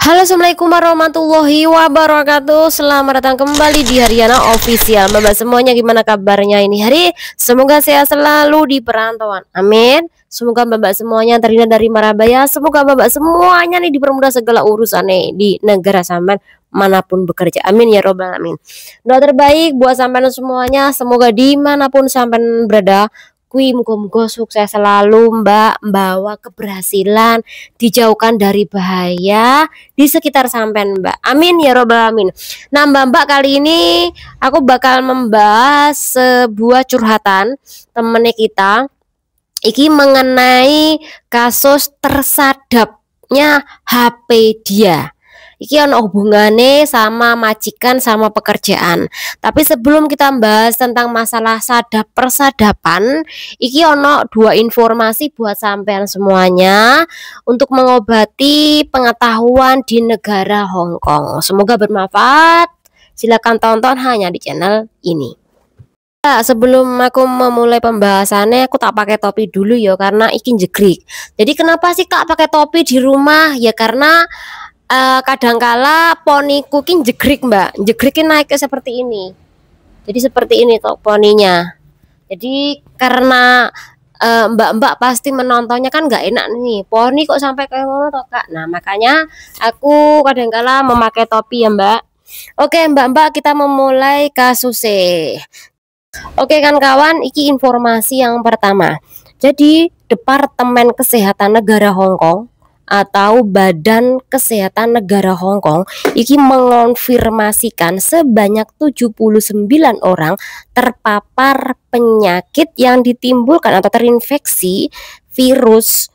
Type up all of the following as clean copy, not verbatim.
Halo, assalamualaikum warahmatullahi wabarakatuh. Selamat datang kembali di Haryana Official. Mbak semuanya, gimana kabarnya ini hari? Semoga sehat selalu di perantauan, amin. Semoga mbak semuanya terhindar dari mara bahaya. Semoga mbak semuanya nih dipermudah segala urusan nih di negara sampean manapun bekerja, amin ya robbal alamin. Doa terbaik buat sampean semuanya, semoga dimanapun sampean berada, muga-muga sukses selalu mbak, bawa keberhasilan, dijauhkan dari bahaya di sekitar sampean mbak, amin ya robbal alamin. Nah mbak kali ini aku bakal membahas sebuah curhatan temennya kita iki mengenai kasus tersadapnya HP dia. Iki ono hubungannya sama majikan sama pekerjaan. Tapi sebelum kita bahas tentang masalah persadapan, iki ono dua informasi buat sampean semuanya untuk mengobati pengetahuan di negara Hong Kong. Semoga bermanfaat. Silakan tonton hanya di channel ini. Sebelum aku memulai pembahasannya, aku tak pakai topi dulu ya karena iki jegrik. Jadi kenapa sih Kak pakai topi di rumah? Ya karena kadangkala poniku kin jegrik mbak, jegrikin naik seperti ini. Jadi seperti ini kok poninya. Jadi karena mbak-mbak pasti menontonnya kan nggak enak nih, poni kok sampai kayak ngono toh Kak. Nah makanya aku kadangkala memakai topi ya mbak. Oke mbak-mbak, kita memulai kasusnya. Oke kan kawan, iki informasi yang pertama. Jadi Departemen Kesehatan Negara Hong Kong atau Badan Kesehatan Negara Hong Kong iki mengonfirmasikan sebanyak 79 orang terpapar penyakit yang ditimbulkan atau terinfeksi virus,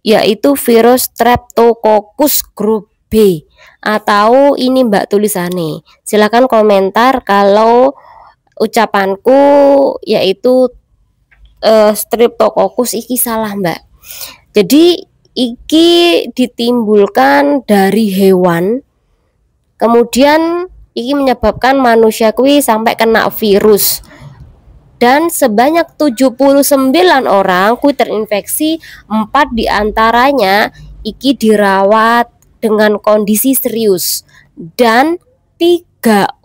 yaitu virus Streptococcus grup B. Atau ini mbak tulisannya, silakan komentar kalau ucapanku yaitu Streptococcus iki salah mbak. Jadi iki ditimbulkan dari hewan, kemudian iki menyebabkan manusia kuwi sampai kena virus, dan sebanyak 79 orang kuwi terinfeksi. 4 diantaranya iki dirawat dengan kondisi serius dan 3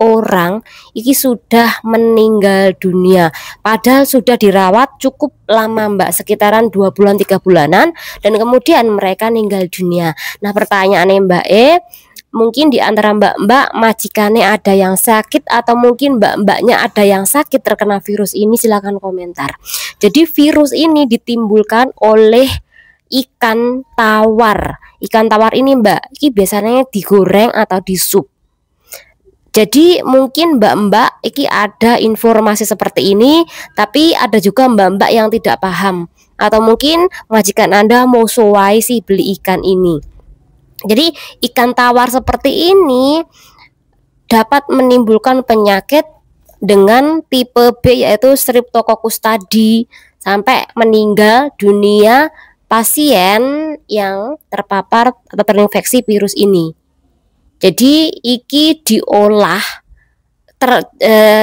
orang iki sudah meninggal dunia, padahal sudah dirawat cukup lama mbak, sekitaran 2 bulan 3 bulanan, dan kemudian mereka meninggal dunia. Nah pertanyaannya mbak mungkin di antara mbak-mbak majikannya ada yang sakit, atau mungkin mbak-mbaknya ada yang sakit terkena virus ini, silahkan komentar. Jadi virus ini ditimbulkan oleh ikan tawar. Ikan tawar ini mbak, ini biasanya digoreng atau disup. Jadi mungkin mbak-mbak iki ada informasi seperti ini, tapi ada juga mbak-mbak yang tidak paham, atau mungkin majikan Anda mau sowai sih beli ikan ini. Jadi ikan tawar seperti ini dapat menimbulkan penyakit dengan tipe B, yaitu Streptococcus tadi, sampai meninggal dunia pasien yang terpapar atau terinfeksi virus ini. Jadi iki diolah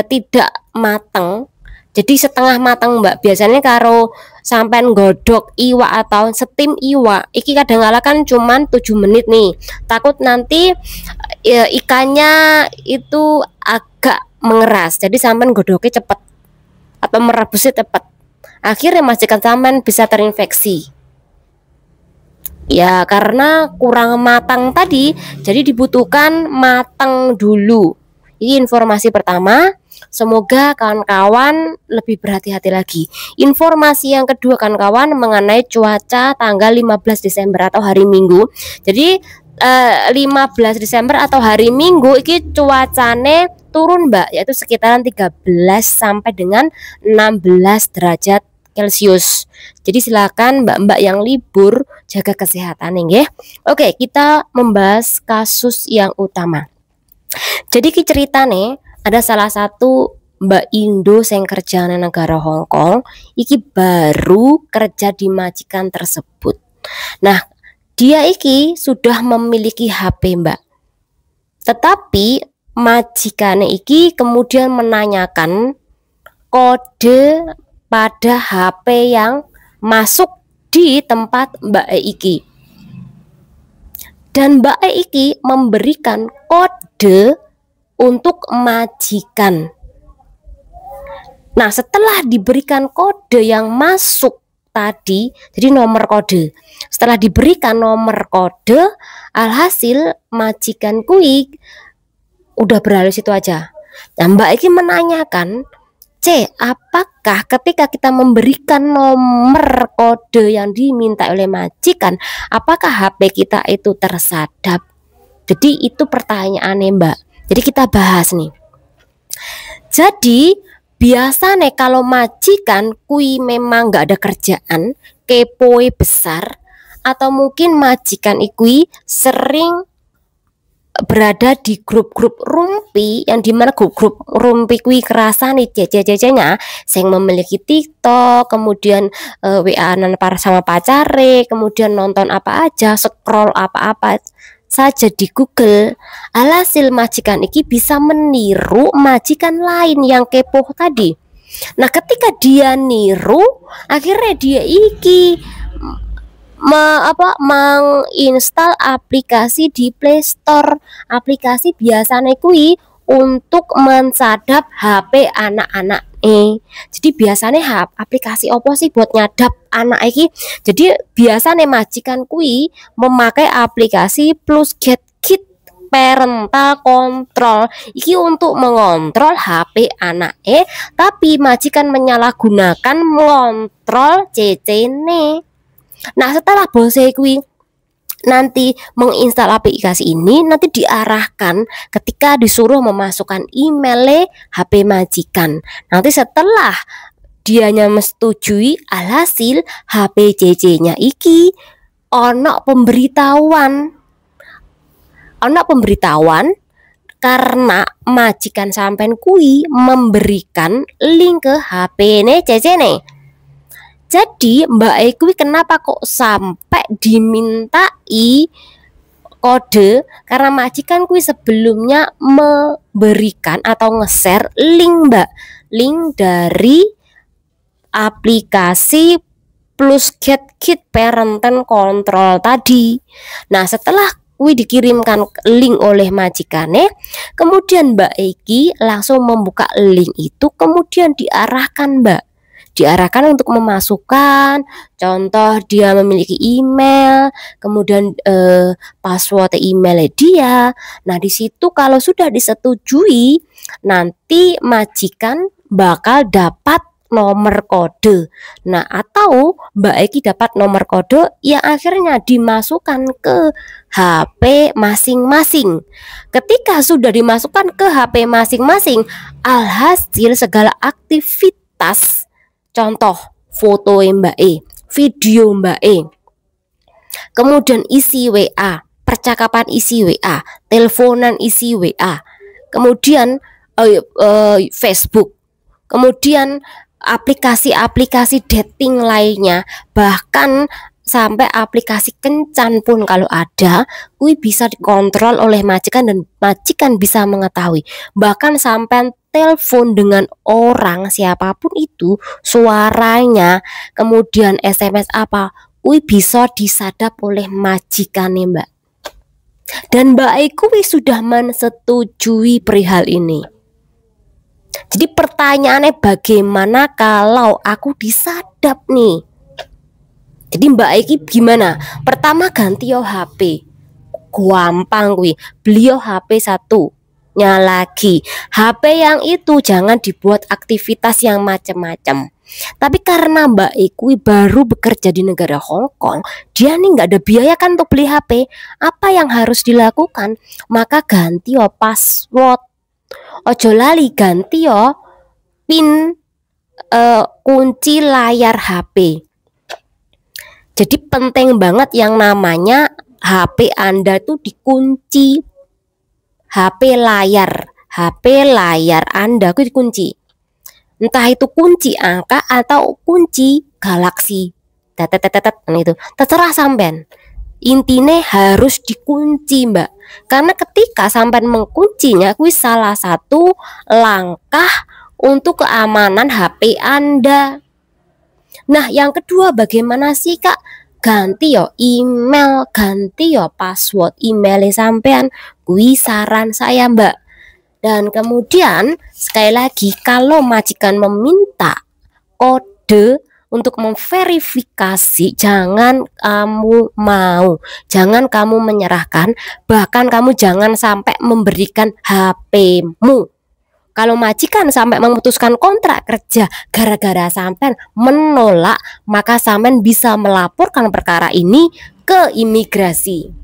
tidak matang, jadi setengah matang mbak. Biasanya karo sampai godok iwak atau setim iwak iki kadang-kala kan cuman 7 menit nih, takut nanti ikannya itu agak mengeras, jadi sampai godoknya cepet atau merebusnya cepet, akhirnya majikan sampean bisa terinfeksi. Ya karena kurang matang tadi, jadi dibutuhkan matang dulu. Ini informasi pertama. Semoga kawan-kawan lebih berhati-hati lagi. Informasi yang kedua kawan-kawan mengenai cuaca tanggal 15 Desember atau hari Minggu. Jadi 15 Desember atau hari Minggu ini cuacanya turun mbak, yaitu sekitaran 13 sampai dengan 16 derajat Celcius. Jadi silakan mbak-mbak yang libur jaga kesehatan ya. Oke, kita membahas kasus yang utama. Jadi cerita nih, ada salah satu mbak Indo yang kerja di negara Hong Kong, iki baru kerja di majikan tersebut. Nah, dia iki sudah memiliki HP mbak. Tetapi majikannya iki kemudian menanyakan kode pada HP yang masuk di tempat mbak iki. Dan Mbak E iki memberikan kode untuk majikan. Nah, setelah diberikan kode yang masuk tadi, jadi nomor kode. Setelah diberikan nomor kode, alhasil majikan kui udah beralih situ aja. Nah, Mbak iki menanyakan, C, apakah ketika kita memberikan nomor kode yang diminta oleh majikan, apakah HP kita itu tersadap? Jadi itu pertanyaannya Mbak. Jadi kita bahas nih. Jadi biasanya kalau majikan kui memang nggak ada kerjaan, kepoe besar, atau mungkin majikan ikui sering berada di grup-grup rumpi, yang dimana grup-grup rumpi kui kerasa nih jajanya sing memiliki TikTok, kemudian WA-an para sama pacare, kemudian nonton apa aja, scroll apa-apa saja di Google. Alhasil majikan iki bisa meniru majikan lain yang kepo tadi. Nah, ketika dia niru, akhirnya dia iki menginstal aplikasi di Play Store. Aplikasi biasanya kui untuk mensadap HP anak-anak jadi biasanya aplikasi apa sih buat nyadap anak iki? Jadi biasanya majikan kui memakai aplikasi Plus Get Kit Parental Control iki untuk mengontrol HP anak tapi majikan menyalahgunakan mengontrol CC ne. Nah, setelah bose kui nanti menginstal aplikasi ini, nanti diarahkan ketika disuruh memasukkan email HP majikan. Nanti setelah dianya menyetujui, alhasil HP CC-nya iki ono pemberitahuan karena majikan sampean kui memberikan link ke HP ne CC ne. Jadi Mbak Ekwi kenapa kok sampai dimintai kode? Karena majikan kui sebelumnya memberikan atau nge-share link Mbak, link dari aplikasi Plus Get Kit Parental Control tadi. Nah, setelah kui dikirimkan link oleh majikannya, kemudian Mbak Eki langsung membuka link itu, kemudian diarahkan untuk memasukkan contoh dia memiliki email, kemudian password email dia. Nah, di situ kalau sudah disetujui, nanti majikan bakal dapat nomor kode. Nah, atau Mbak Eki dapat nomor kode yang akhirnya dimasukkan ke HP masing-masing. Ketika sudah dimasukkan ke HP masing-masing, alhasil segala aktivitas, contoh foto Mbak E, video Mbak E, kemudian isi WA, percakapan isi WA, teleponan isi WA, kemudian Facebook, kemudian aplikasi-aplikasi dating lainnya, bahkan sampai aplikasi kencan pun kalau ada, kui bisa dikontrol oleh majikan dan majikan bisa mengetahui. Bahkan sampai telepon dengan orang siapapun itu, suaranya, kemudian SMS apa, kui bisa disadap oleh majikan nih Mbak. Dan Mbak Ekui sudah menyetujui perihal ini. Jadi pertanyaannya, bagaimana kalau aku disadap nih? Jadi Mbak Eki gimana? Pertama ganti yo HP, gampang kui, beliau HP satunya lagi. HP yang itu jangan dibuat aktivitas yang macam-macam. Tapi karena Mbak Eki baru bekerja di negara Hong Kong, dia nih nggak ada biaya kan untuk beli HP. Apa yang harus dilakukan? Maka ganti yo password. Ojo lali ganti yo pin kunci layar HP. Jadi penting banget yang namanya HP Anda tuh dikunci. HP layar Anda tuh dikunci. Entah itu kunci angka atau kunci galaksi. Itu terserah sampean. Intinya harus dikunci Mbak. Karena ketika sampean mengkuncinya, kuwi salah satu langkah untuk keamanan HP Anda. Nah, yang kedua, bagaimana sih Kak ganti yo email, ganti yo password email sampean. Kuwi saran saya, Mbak. Dan kemudian sekali lagi, kalau majikan meminta kode untuk memverifikasi, jangan kamu mau, jangan kamu menyerahkan, bahkan kamu jangan sampai memberikan HP-mu. Kalau majikan sampai memutuskan kontrak kerja gara-gara sampean menolak, maka sampean bisa melaporkan perkara ini ke imigrasi.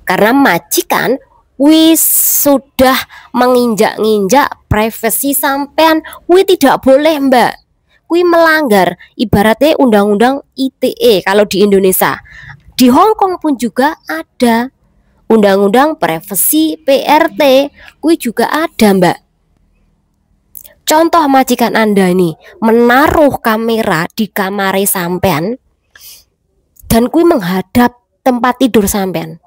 Karena majikan wis sudah menginjak-injak privasi sampean, wis tidak boleh, Mbak. Wis melanggar ibaratnya undang-undang ITE kalau di Indonesia. Di Hong Kong pun juga ada undang-undang privasi PRT, wis juga ada, Mbak. Contoh majikan Anda ini menaruh kamera di kamar sampean dan kuwi menghadap tempat tidur sampean.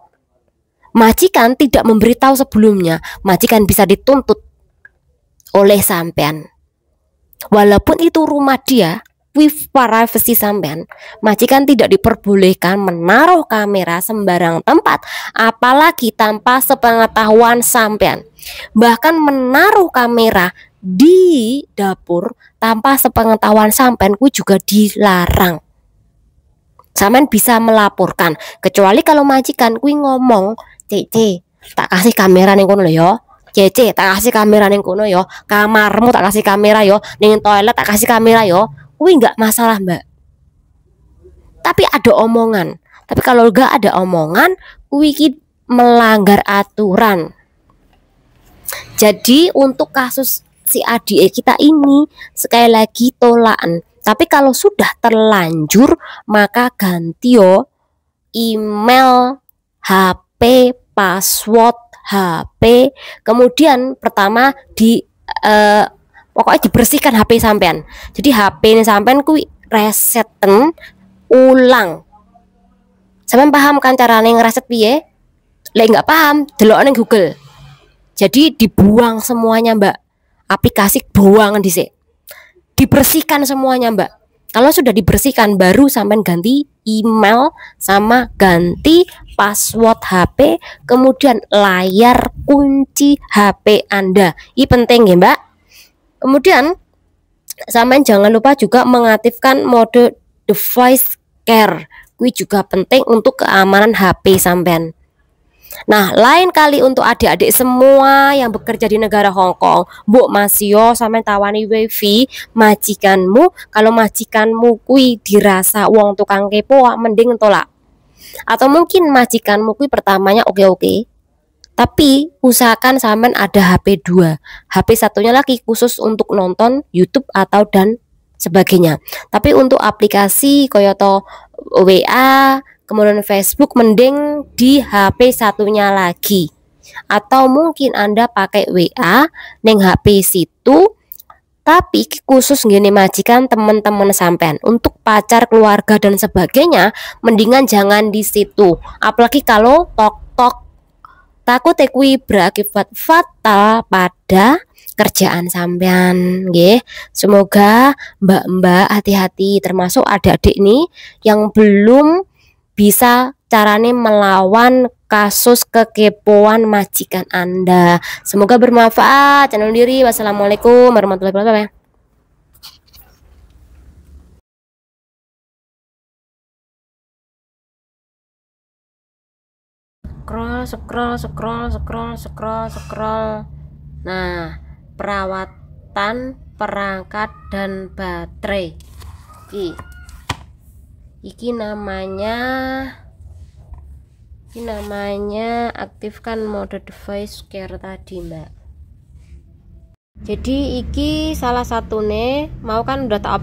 Majikan tidak memberitahu sebelumnya, majikan bisa dituntut oleh sampean. Walaupun itu rumah dia, with privacy sampean, majikan tidak diperbolehkan menaruh kamera sembarang tempat, apalagi tanpa sepengetahuan sampean. Bahkan menaruh kamera di dapur tanpa sepengetahuan sampean ku juga dilarang. Sampean bisa melaporkan, kecuali kalau majikan kuwi ngomong, "Cece, tak kasih kamera ning kono ya. Cece, tak kasih kamera ning kono ya. Kamarmu tak kasih kamera ya. Ning toilet tak kasih kamera ya." Kuwi enggak masalah, Mbak. Tapi ada omongan. Tapi kalau enggak ada omongan, kuwi melanggar aturan. Jadi untuk kasus si adik kita ini sekali lagi tolakan. Tapi kalau sudah terlanjur, maka ganti yo email, HP, password HP. Kemudian pertama pokoknya dibersihkan HP sampean. Jadi HP ini sampean kuwi reseten ulang. Sampean paham kan carane ngereset piye? Lek nggak paham, delok ning Google. Jadi dibuang semuanya, Mbak. Aplikasi buangan dhisik. Dibersihkan semuanya, Mbak. Kalau sudah dibersihkan, baru sampean ganti email sama ganti password HP, kemudian layar kunci HP Anda. Ini penting ya, Mbak. Kemudian sampean jangan lupa juga mengaktifkan mode device care. Ini juga penting untuk keamanan HP sampean. Nah, lain kali untuk adik-adik semua yang bekerja di negara Hong Kong, Mbok Masio sampean tawani wifi majikanmu. Kalau majikanmu kui dirasa wong tukang kepo, mending tolak. Atau mungkin majikanmu kui pertamanya oke-oke, tapi usahakan sampean ada HP 2, HP satunya lagi khusus untuk nonton YouTube atau dan sebagainya. Tapi untuk aplikasi koyoto WA, kemudian Facebook, mending di HP satunya lagi. Atau mungkin Anda pakai WA neng HP situ, tapi khusus gini majikan teman-teman sampean. Untuk pacar, keluarga dan sebagainya, mendingan jangan di situ. Apalagi kalau tok-tok, takut kuwi berakibat fatal pada kerjaan sampean, nggih. Semoga mbak-mbak hati-hati, termasuk adik-adik nih yang belum bisa carane melawan kasus kekepoan majikan Anda. Semoga bermanfaat. Channel diri. Wassalamualaikum warahmatullahi wabarakatuh. Scroll. Nah, perawatan perangkat dan baterai. Iki namanya aktifkan mode device care tadi, Mbak. Jadi iki salah satu nih, mau kan udah tak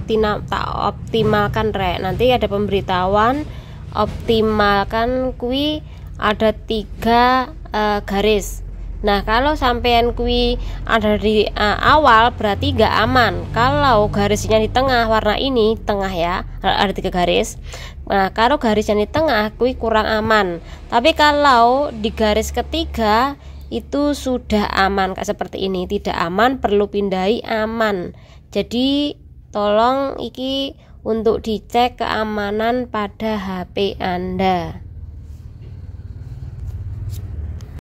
optimalkan rek. Nanti ada pemberitahuan optimalkan kui ada 3 garis. Nah, kalau sampean kui ada di awal berarti gak aman. Kalau garisnya di tengah warna ini, tengah ya, ada 3 garis. Nah, kalau garisnya di tengah kui kurang aman. Tapi kalau di garis ketiga itu sudah aman, kayak seperti ini. Tidak aman, perlu pindai aman. Jadi tolong iki untuk dicek keamanan pada HP Anda.